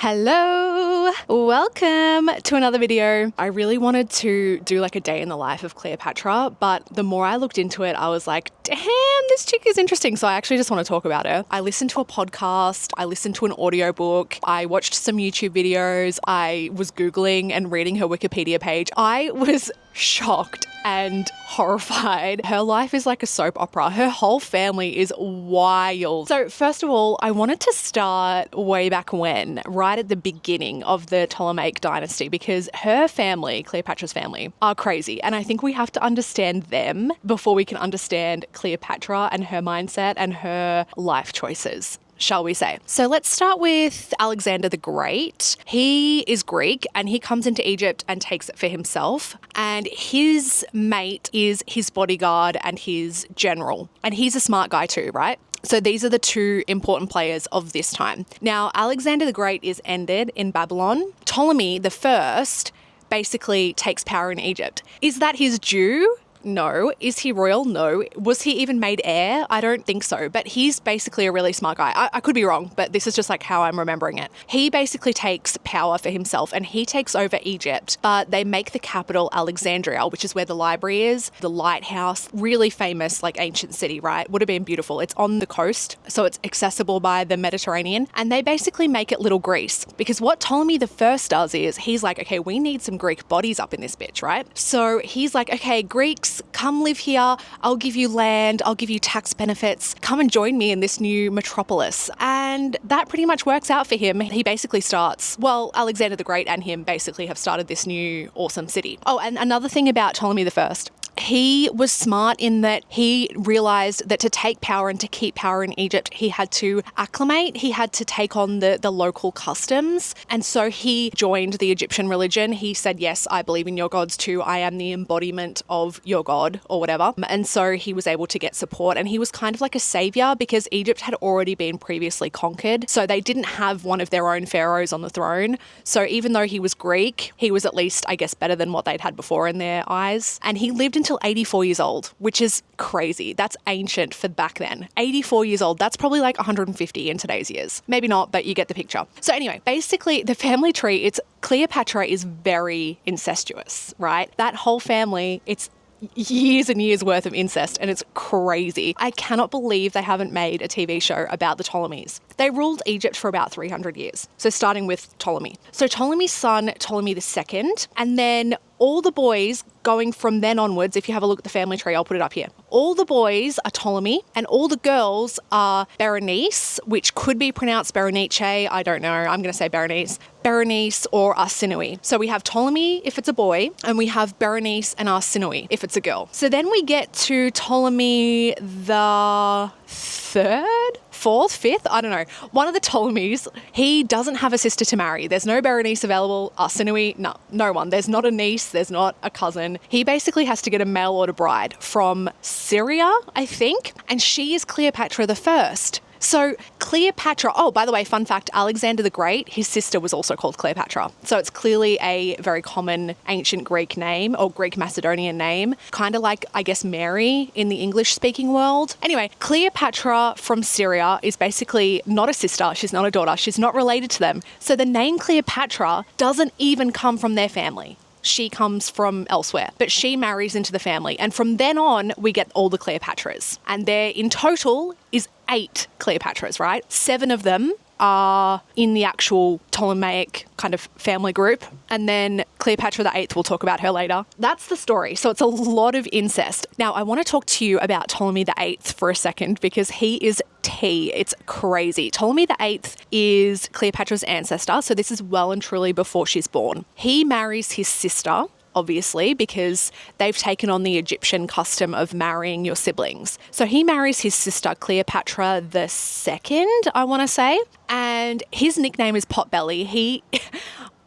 Hello, welcome to another video. I really wanted to do like a day in the life of Cleopatra, but the more I looked into it, I was like, damn, this chick is interesting. So I actually just want to talk about her. I listened to a podcast, I listened to an audiobook, I watched some YouTube videos, I was Googling and reading her Wikipedia page. I was shocked and horrified. Her life is like a soap opera. Her whole family is wild. So first of all, I wanted to start way back when, right at the beginning of the Ptolemaic dynasty, because her family, Cleopatra's family, are crazy. And I think we have to understand them before we can understand Cleopatra and her mindset and her life choices, shall we say. So let's start with Alexander the Great. He is Greek and he comes into Egypt and takes it for himself. And his mate is his bodyguard and his general. And he's a smart guy too, right? So these are the two important players of this time. Now, Alexander the Great is ended in Babylon. Ptolemy the First basically takes power in Egypt. Is that his due? No. Is he royal? No. Was he even made heir? I don't think so. But he's basically a really smart guy. I could be wrong, but this is just like how I'm remembering it. He basically takes power for himself and he takes over Egypt, but they make the capital Alexandria, which is where the library is, the lighthouse, really famous like ancient city, right? Would have been beautiful. It's on the coast, so it's accessible by the Mediterranean. And they basically make it little Greece because what Ptolemy the First does is he's like, okay, we need some Greek bodies up in this bitch, right? So he's like, okay, Greeks, come live here. I'll give you land. I'll give you tax benefits. Come and join me in this new metropolis. And that pretty much works out for him. He basically starts, well, Alexander the Great and him basically have started this new awesome city. Oh, and another thing about Ptolemy the First. He was smart in that he realized that to take power and to keep power in Egypt, he had to acclimate, he had to take on the local customs. And so he joined the Egyptian religion. He said, yes, I believe in your gods too. I am the embodiment of your god or whatever. And so he was able to get support and he was kind of like a savior because Egypt had already been previously conquered. So they didn't have one of their own pharaohs on the throne. So even though he was Greek, he was at least, I guess, better than what they'd had before in their eyes. And he lived until 84 years old, which is crazy. That's ancient for back then. 84 years old, that's probably like 150 in today's years. Maybe not, but you get the picture. So anyway, basically the family tree, it's Cleopatra is very incestuous, right? That whole family, it's years and years worth of incest and it's crazy. I cannot believe they haven't made a TV show about the Ptolemies. They ruled Egypt for about 300 years. So starting with Ptolemy. So Ptolemy's son, Ptolemy II, and then all the boys going from then onwards, if you have a look at the family tree, I'll put it up here. All the boys are Ptolemy and all the girls are Berenice, which could be pronounced Berenice. I don't know. I'm going to say Berenice. Berenice or Arsinoe. So we have Ptolemy if it's a boy and we have Berenice and Arsinoe if it's a girl. So then we get to Ptolemy the third, fourth, fifth, I don't know. One of the Ptolemies, he doesn't have a sister to marry. There's no Berenice available. Arsinoe, no one. There's not a niece. There's not a cousin. He basically has to get a mail order bride from Syria, I think. And she is Cleopatra the First. So Cleopatra, oh, by the way, fun fact, Alexander the Great, his sister was also called Cleopatra. So it's clearly a very common ancient Greek name or Greek Macedonian name, kind of like, I guess, Mary in the English-speaking world. Anyway, Cleopatra from Syria is basically not a sister. She's not a daughter. She's not related to them. So the name Cleopatra doesn't even come from their family. She comes from elsewhere, but she marries into the family. And from then on, we get all the Cleopatras. And there in total is 8 Cleopatras, right? 7 of them are in the actual Ptolemaic kind of family group. And then Cleopatra the Eighth, we'll talk about her later. That's the story. So it's a lot of incest. Now, I want to talk to you about Ptolemy the Eighth for a second because he is tea. It's crazy. Ptolemy the Eighth is Cleopatra's ancestor. So this is well and truly before she's born. He marries his sister, obviously, because they've taken on the Egyptian custom of marrying your siblings. So he marries his sister, Cleopatra II, I want to say, and his nickname is Potbelly.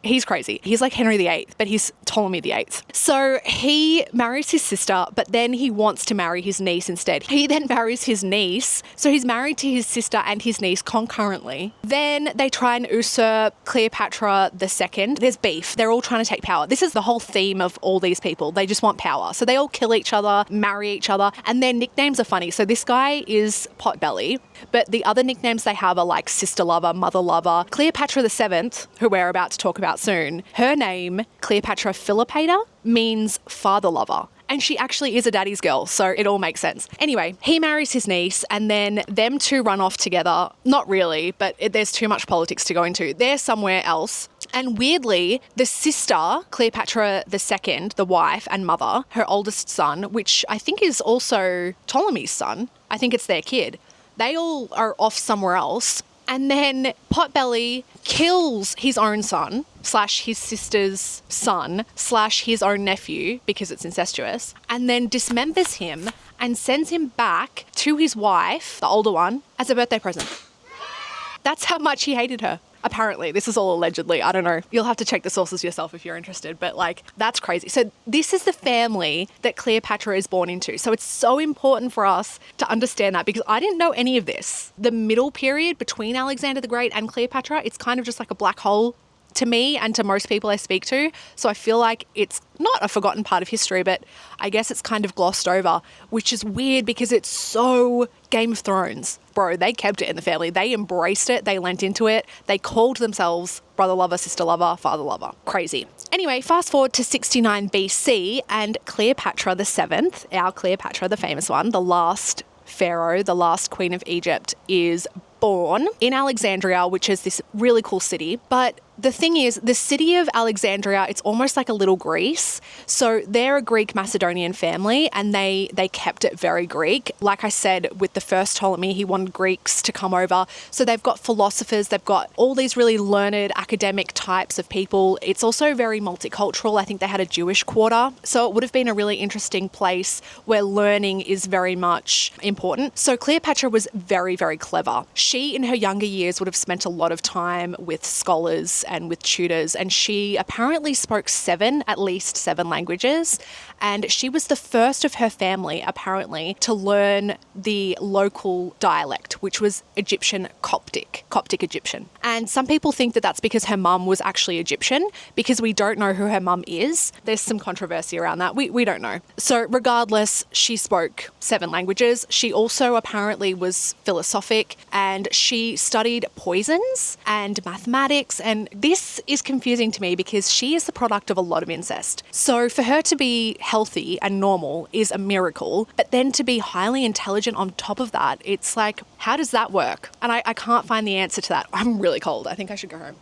He's crazy. He's like Henry VIII, but he's Ptolemy VIII. So he marries his sister, but then he wants to marry his niece instead. He then marries his niece. So he's married to his sister and his niece concurrently. Then they try and usurp Cleopatra II. There's beef. They're all trying to take power. This is the whole theme of all these people. They just want power. So they all kill each other, marry each other, and their nicknames are funny. So this guy is Potbelly, but the other nicknames they have are like sister lover, mother lover. Cleopatra VII, who we're about to talk about soon, her name, Cleopatra Philippator, means father lover. And she actually is a daddy's girl, so it all makes sense. Anyway, he marries his niece and then them two run off together. Not really, but there's too much politics to go into. They're somewhere else. And weirdly, the sister, Cleopatra II, the wife and mother, her oldest son, which I think is also Ptolemy's son, I think it's their kid, they all are off somewhere else. And then Potbelly kills his own son / his sister's son / his own nephew, because it's incestuous, and then dismembers him and sends him back to his wife, the older one, as a birthday present. That's how much he hated her. Apparently, this is all allegedly. I don't know. You'll have to check the sources yourself if you're interested. But like, that's crazy. So this is the family that Cleopatra is born into. So it's so important for us to understand that, because I didn't know any of this. The middle period between Alexander the Great and Cleopatra, it's kind of just like a black hole to me and to most people I speak to. So I feel like it's not a forgotten part of history, but I guess it's kind of glossed over, which is weird because it's so Game of Thrones. Bro, they kept it in the family. They embraced it. They lent into it. They called themselves brother lover, sister lover, father lover. Crazy. Anyway, fast forward to 69 BC and Cleopatra VII, our Cleopatra, the famous one, the last pharaoh, the last queen of Egypt, is born in Alexandria, which is this really cool city. But the thing is, the city of Alexandria, it's almost like a little Greece. So they're a Greek Macedonian family and they kept it very Greek. Like I said, with the first Ptolemy, he wanted Greeks to come over. So they've got philosophers, they've got all these really learned academic types of people. It's also very multicultural. I think they had a Jewish quarter. So it would have been a really interesting place where learning is very much important. So Cleopatra was very, very clever. She, in her younger years, would have spent a lot of time with scholars and with tutors, and she apparently spoke at least seven languages, and she was the first of her family apparently to learn the local dialect, which was Egyptian Coptic Egyptian. And some people think that that's because her mum was actually Egyptian, because we don't know who her mum is. There's some controversy around that. We don't know. So regardless, she spoke 7 languages. She also apparently was philosophic, and she studied poisons and mathematics, and this is confusing to me because she is the product of a lot of incest. So for her to be healthy and normal is a miracle, but then to be highly intelligent on top of that, it's like, how does that work? And I can't find the answer to that. I'm really cold. I think I should go home.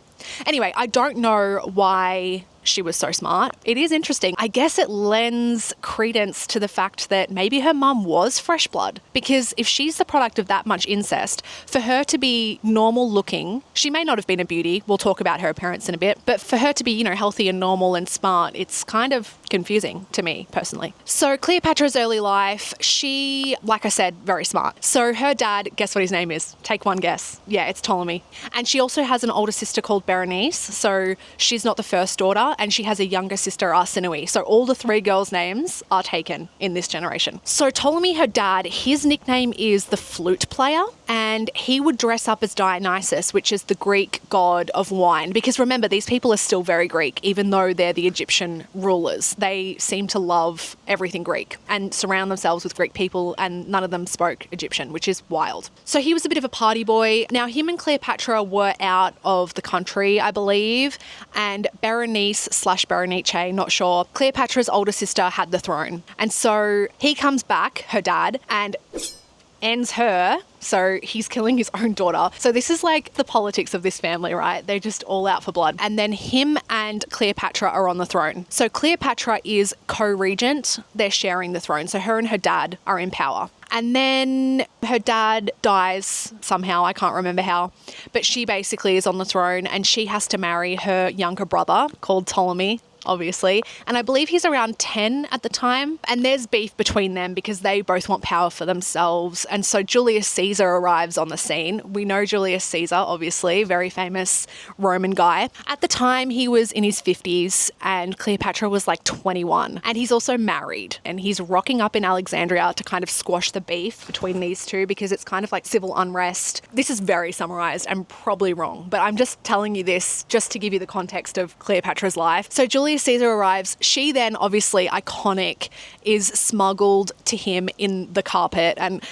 Anyway, I don't know why she was so smart. It is interesting. I guess it lends credence to the fact that maybe her mum was fresh blood, because if she's the product of that much incest, for her to be normal looking, she may not have been a beauty. We'll talk about her appearance in a bit, but for her to be, healthy and normal and smart, it's kind of confusing to me personally. So Cleopatra's early life, she, like I said, very smart. So her dad, guess what his name is? Take one guess. Yeah, it's Ptolemy. And she also has an older sister called Berenice. So she's not the first daughter, and she has a younger sister, Arsinoe. So all the 3 girls' names are taken in this generation. So Ptolemy, her dad, his nickname is the flute player, and he would dress up as Dionysus, which is the Greek god of wine. Because remember, these people are still very Greek, even though they're the Egyptian rulers. They seem to love everything Greek and surround themselves with Greek people, and none of them spoke Egyptian, which is wild. So he was a bit of a party boy. Now, him and Cleopatra were out of the country, I believe, and Berenice / Berenice, not sure, Cleopatra's older sister had the throne. And so he comes back, her dad, and ends her. So he's killing his own daughter. So this is like the politics of this family, right? They're just all out for blood. And then him and Cleopatra are on the throne. So Cleopatra is co-regent. They're sharing the throne. So her and her dad are in power. And then her dad dies somehow, I can't remember how, but she basically is on the throne and she has to marry her younger brother called Ptolemy. obviously. And I believe he's around 10 at the time. And there's beef between them because they both want power for themselves. And so Julius Caesar arrives on the scene. We know Julius Caesar, obviously, very famous Roman guy. At the time, he was in his 50s and Cleopatra was like 21. And he's also married. And he's rocking up in Alexandria to kind of squash the beef between these two because it's kind of like civil unrest. This is very summarized and probably wrong, but I'm just telling you this just to give you the context of Cleopatra's life. So Julius Caesar arrives. She then, obviously iconic, is smuggled to him in the carpet and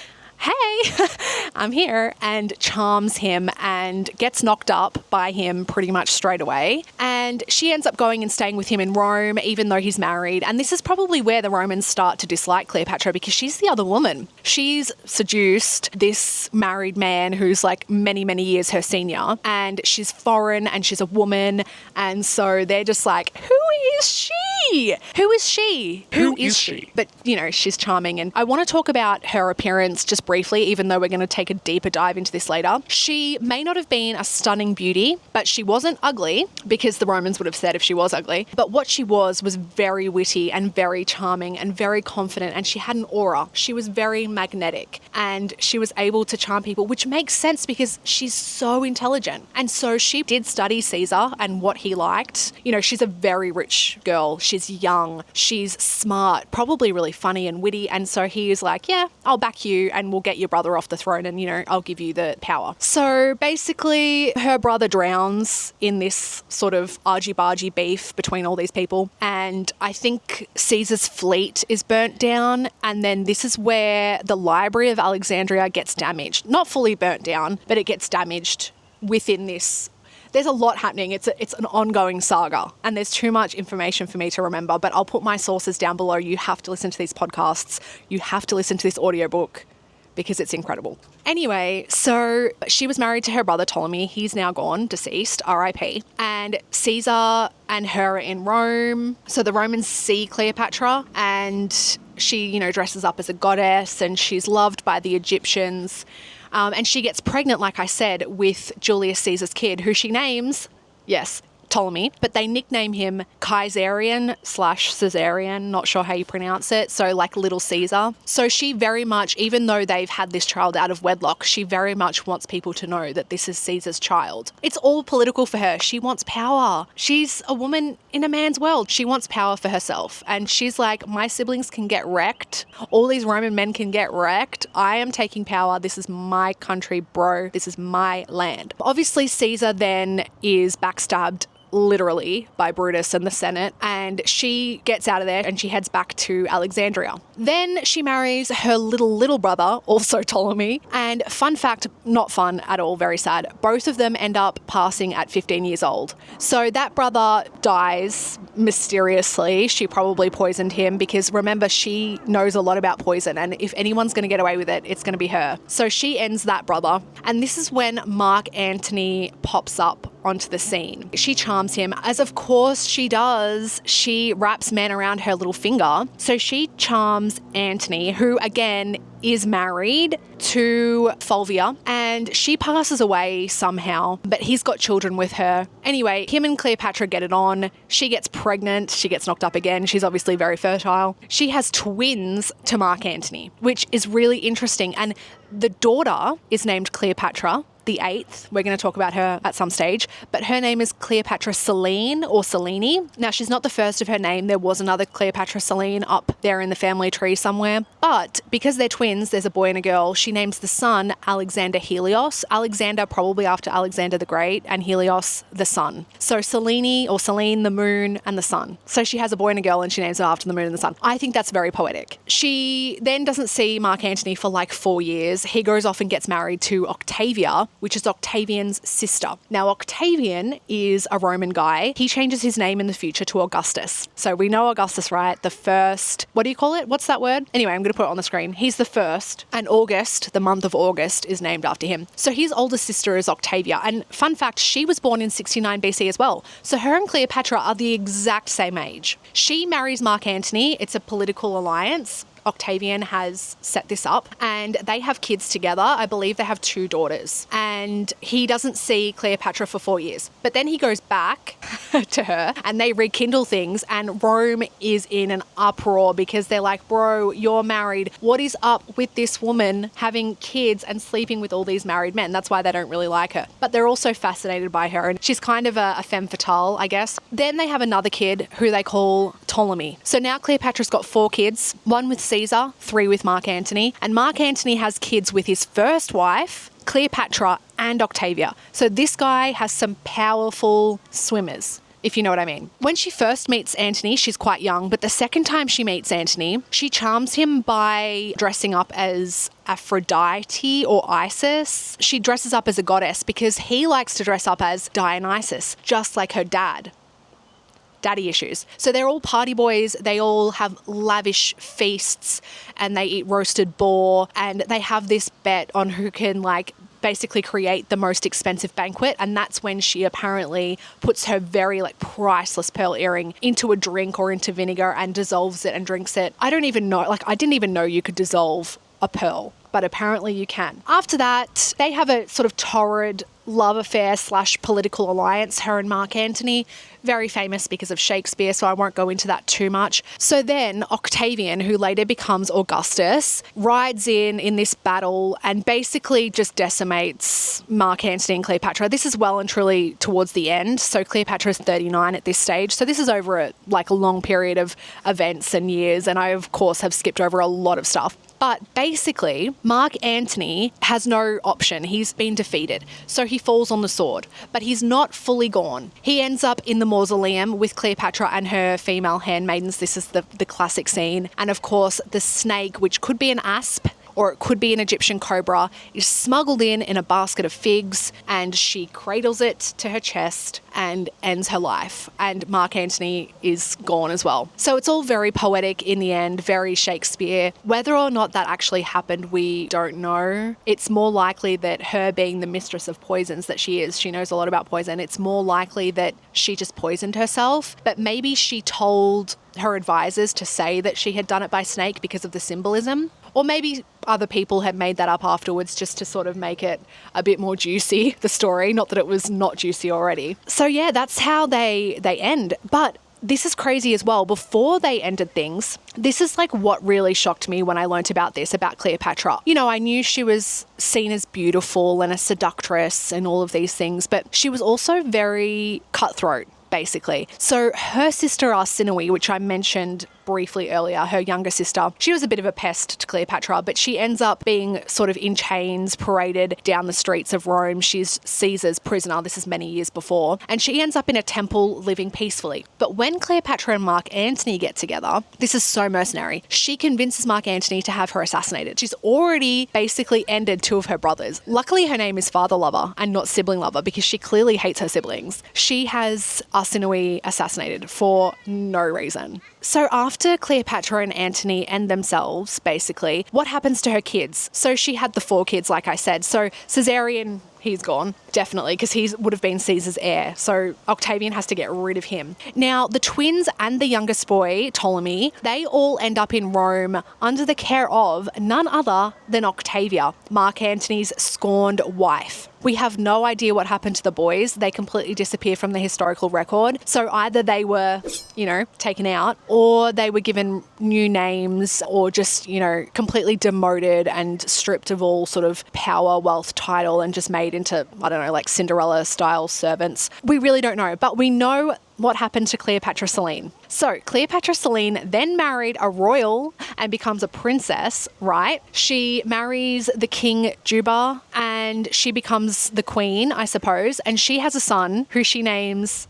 hey, I'm here, and charms him and gets knocked up by him pretty much straight away. And she ends up going and staying with him in Rome, even though he's married. And this is probably where the Romans start to dislike Cleopatra because she's the other woman. She's seduced this married man who's like many, many years her senior, and she's foreign and she's a woman. And so they're just like, who is she? Who is she? Who is she? But, you know, she's charming. And I want to talk about her appearance just briefly, even though we're going to take a deeper dive into this later. She may not have been a stunning beauty, but she wasn't ugly because the Romans would have said if she was ugly. But what she was very witty and very charming and very confident, and she had an aura. She was very magnetic and she was able to charm people, which makes sense because she's so intelligent. And so she did study Caesar and what he liked. You know, she's a very rich girl. She's young. She's smart, probably really funny and witty. And so he is like, yeah, I'll back you and we'll get your brother off the throne and, you know, I'll give you the power. So basically her brother drowns in this sort of argy-bargy beef between all these people. And I think Caesar's fleet is burnt down. And then this is where the Library of Alexandria gets damaged. Not fully burnt down, but it gets damaged within this. There's a lot happening. It's an ongoing saga and there's too much information for me to remember, but I'll put my sources down below. You have to listen to these podcasts. You have to listen to this audiobook because it's incredible. Anyway, so she was married to her brother Ptolemy. He's now gone, deceased, RIP. And Caesar and her are in Rome. So the Romans see Cleopatra and she, you know, dresses up as a goddess and she's loved by the Egyptians. And she gets pregnant, like I said, with Julius Caesar's kid, who she names, yes, Ptolemy, but they nickname him Caesarian/Caesarian, not sure how you pronounce it, so like Little Caesar. So she very much, even though they've had this child out of wedlock, she very much wants people to know that this is Caesar's child. It's all political for her. She wants power. She's a woman in a man's world. She wants power for herself. And she's like, my siblings can get wrecked. All these Roman men can get wrecked. I am taking power. This is my country, bro. This is my land. Obviously, Caesar then is backstabbed literally by Brutus and the Senate, and she gets out of there and she heads back to Alexandria. Then she marries her little brother, also Ptolemy, and fun fact, not fun at all, very sad, both of them end up passing at 15 years old. So that brother dies mysteriously. She probably poisoned him because remember, she knows a lot about poison, and if anyone's going to get away with it, it's going to be her. So she ends that brother, and this is when Mark Antony pops up onto the scene. She charms him, as of course she does. She wraps men around her little finger. So she charms Antony, who again is married to Fulvia, and she passes away somehow, but he's got children with her. Anyway, him and Cleopatra get it on. She gets pregnant. She gets knocked up again. She's obviously very fertile. She has twins to Mark Antony, which is really interesting. And the daughter is named Cleopatra VIII. We're going to talk about her at some stage, but her name is Cleopatra Selene or Selene. Now, she's not the first of her name. There was another Cleopatra Selene up there in the family tree somewhere, but because they're twins, there's a boy and a girl. She names the son Alexander Helios. Alexander probably after Alexander the Great, and Helios the sun. So Selene or Selene, the moon and the sun. So she has a boy and a girl and she names her after the moon and the sun. I think that's very poetic. She then doesn't see Mark Antony for like 4 years. He goes off and gets married to Octavia, which is Octavian's sister. Now, Octavian is a Roman guy. He changes his name in the future to Augustus. So we know Augustus, right? The first, what do you call it? What's that word? Anyway, I'm going to put it on the screen. He's the first, and August, the month of August, is named after him. So his older sister is Octavia. And fun fact, she was born in 69 BC as well. So her and Cleopatra are the exact same age. She marries Mark Antony. It's a political alliance. Octavian has set this up and they have kids together. I believe they have 2 daughters, and he doesn't see Cleopatra for 4 years. But then he goes back to her and they rekindle things, and Rome is in an uproar because they're like, bro, you're married. What is up with this woman having kids and sleeping with all these married men? That's why they don't really like her. But they're also fascinated by her, and she's kind of a femme fatale, I guess. Then they have another kid who they call Ptolemy. So now Cleopatra's got 4 kids, 1 with Caesar, 3 with Mark Antony. And Mark Antony has kids with his first wife, Cleopatra, and Octavia. So this guy has some powerful swimmers, if you know what I mean. When she first meets Antony, she's quite young, but the second time she meets Antony, she charms him by dressing up as Aphrodite or Isis. She dresses up as a goddess because he likes to dress up as Dionysus, just like her dad. Daddy issues. So they're all party boys. They all have lavish feasts and they eat roasted boar, and they have this bet on who can basically create the most expensive banquet. And that's when she apparently puts her very priceless pearl earring into a drink or into vinegar and dissolves it and drinks it. I don't even know, I didn't even know you could dissolve a pearl, but apparently you can. After that, they have a sort of torrid love affair / political alliance, her and Mark Antony. Very famous because of Shakespeare, so I won't go into that too much. So then Octavian, who later becomes Augustus, rides in this battle and basically just decimates Mark Antony and Cleopatra. This is well and truly towards the end. So Cleopatra is 39 at this stage. So this is over a long period of events and years, and I, of course, have skipped over a lot of stuff. But basically, Mark Antony has no option. He's been defeated. So he falls on the sword, but he's not fully gone. He ends up in the mausoleum with Cleopatra and her female handmaidens. This is the classic scene. And of course, the snake, which could be an asp or it could be an Egyptian cobra, is smuggled in a basket of figs, and she cradles it to her chest and ends her life. And Mark Antony is gone as well. So it's all very poetic in the end, very Shakespeare. Whether or not that actually happened, we don't know. It's more likely that her being the mistress of poisons that she is, she knows a lot about poison, it's more likely that she just poisoned herself. But maybe she told her advisors to say that she had done it by snake because of the symbolism. Or maybe other people had made that up afterwards just to sort of make it a bit more juicy, the story. Not that it was not juicy already. So yeah, that's how they end. But this is crazy as well. Before they ended things, this is what really shocked me when I learnt about this, about Cleopatra. You know, I knew she was seen as beautiful and a seductress and all of these things, but she was also very cutthroat, basically. So her sister Arsinoe, which I mentioned briefly earlier, her younger sister, she was a bit of a pest to Cleopatra, but she ends up being sort of in chains, paraded down the streets of Rome. She's Caesar's prisoner. This is many years before. And she ends up in a temple living peacefully. But when Cleopatra and Mark Antony get together, this is so mercenary. She convinces Mark Antony to have her assassinated. She's already basically ended 2 of her brothers. Luckily, her name is father lover and not sibling lover, because she clearly hates her siblings. She has Arsinoe assassinated for no reason. So after Cleopatra and Antony end themselves, basically, what happens to her kids? So she had the 4 kids, like I said. So Caesarion, he's gone, definitely, because he would have been Caesar's heir. So Octavian has to get rid of him. Now, the twins and the youngest boy, Ptolemy, they all end up in Rome under the care of none other than Octavia, Mark Antony's scorned wife. We have no idea what happened to the boys. They completely disappear from the historical record. So either they were, taken out, or they were given new names, or just, completely demoted and stripped of all sort of power, wealth, title, and just made into, Cinderella-style servants. We really don't know, but we know what happened to Cleopatra Selene. So Cleopatra Selene then married a royal and becomes a princess, right? She marries the king Juba and she becomes the queen, I suppose, and she has a son who she names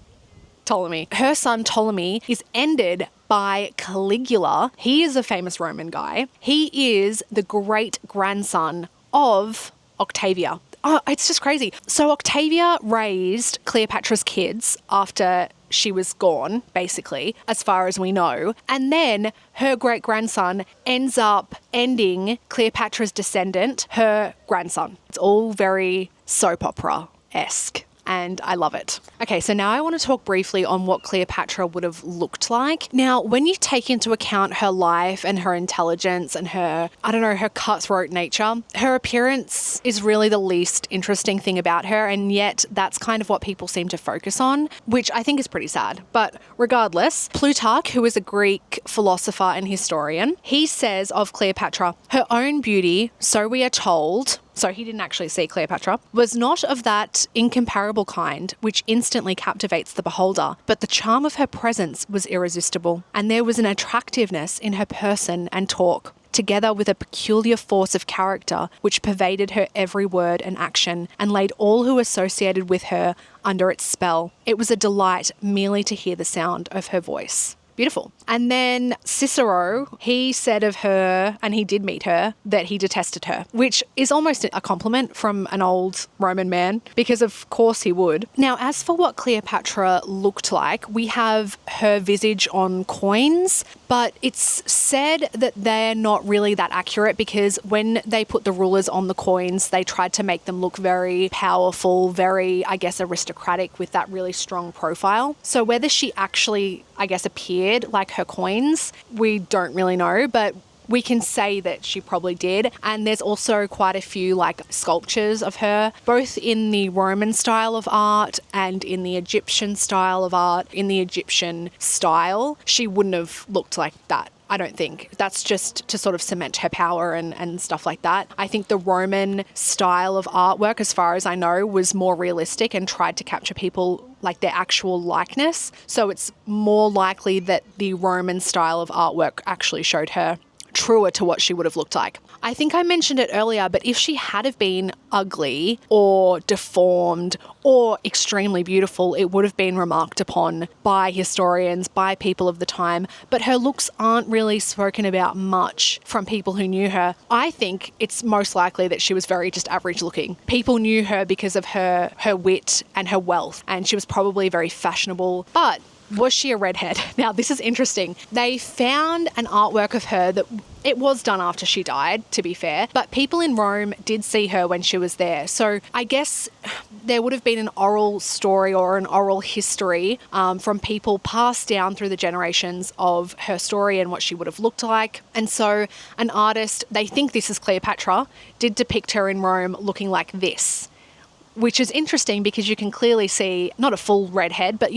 Ptolemy. Her son Ptolemy is ended by Caligula. He is a famous Roman guy. He is the great-grandson of Octavia. Oh, it's just crazy. So Octavia raised Cleopatra's kids after she was gone, basically, as far as we know. And then her great-grandson ends up ending Cleopatra's descendant, her grandson. It's all very soap opera-esque. and I love it. Okay, so now I want to talk briefly on what Cleopatra would have looked like. Now, when you take into account her life and her intelligence and her, her cutthroat nature, her appearance is really the least interesting thing about her, and yet that's kind of what people seem to focus on, which I think is pretty sad. But regardless, Plutarch, who is a Greek philosopher and historian, he says of Cleopatra, her own beauty, so we are told, so he didn't actually see Cleopatra, was not of that incomparable kind which instantly captivates the beholder, but the charm of her presence was irresistible, and there was an attractiveness in her person and talk, together with a peculiar force of character which pervaded her every word and action, and laid all who associated with her under its spell. It was a delight merely to hear the sound of her voice. Beautiful. And then Cicero, he said of her, and he did meet her, that he detested her, which is almost a compliment from an old Roman man, because of course he would. Now, as for what Cleopatra looked like, we have her visage on coins, but it's said that they're not really that accurate because when they put the rulers on the coins, they tried to make them look very powerful, very, aristocratic with that really strong profile. So whether she actually, appeared like her coins, we don't really know, but we can say that she probably did. And there's also quite a few sculptures of her, both in the Roman style of art and in the Egyptian style of art. In the Egyptian style, she wouldn't have looked like that, I don't think. That's just to sort of cement her power and stuff like that. I think the Roman style of artwork, as far as I know, was more realistic and tried to capture people like their actual likeness. So it's more likely that the Roman style of artwork actually showed her truer to what she would have looked like. I think I mentioned it earlier, but if she had have been ugly or deformed or extremely beautiful, it would have been remarked upon by historians, by people of the time, but her looks aren't really spoken about much from people who knew her. I think it's most likely that she was very just average looking. People knew her because of her wit and her wealth, and she was probably very fashionable, but was she a redhead? Now, this is interesting. They found an artwork of her that it was done after she died, to be fair, but people in Rome did see her when she was there. So I guess there would have been an oral story or an oral history from people passed down through the generations of her story and what she would have looked like. And so an artist, they think this is Cleopatra, did depict her in Rome looking like this, which is interesting because you can clearly see not a full redhead, but,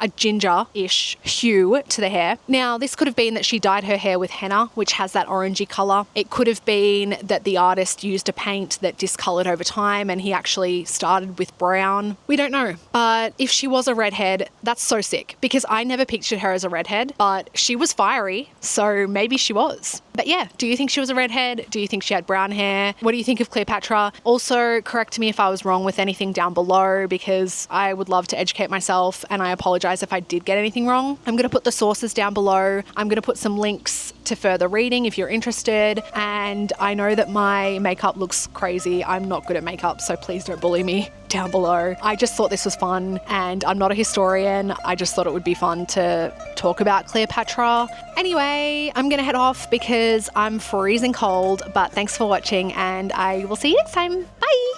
a ginger-ish hue to the hair. Now, this could have been that she dyed her hair with henna, which has that orangey colour. It could have been that the artist used a paint that discoloured over time and he actually started with brown. We don't know. But if she was a redhead, that's so sick because I never pictured her as a redhead, but she was fiery, so maybe she was. But yeah, do you think she was a redhead? Do you think she had brown hair? What do you think of Cleopatra? Also, correct me if I was wrong with anything down below because I would love to educate myself and I apologize if I did get anything wrong. I'm going to put the sources down below. I'm going to put some links to further reading if you're interested. And I know that my makeup looks crazy. I'm not good at makeup, so please don't bully me down below. I just thought this was fun and I'm not a historian. I just thought it would be fun to talk about Cleopatra. Anyway, I'm going to head off because I'm freezing cold, but thanks for watching and I will see you next time. Bye!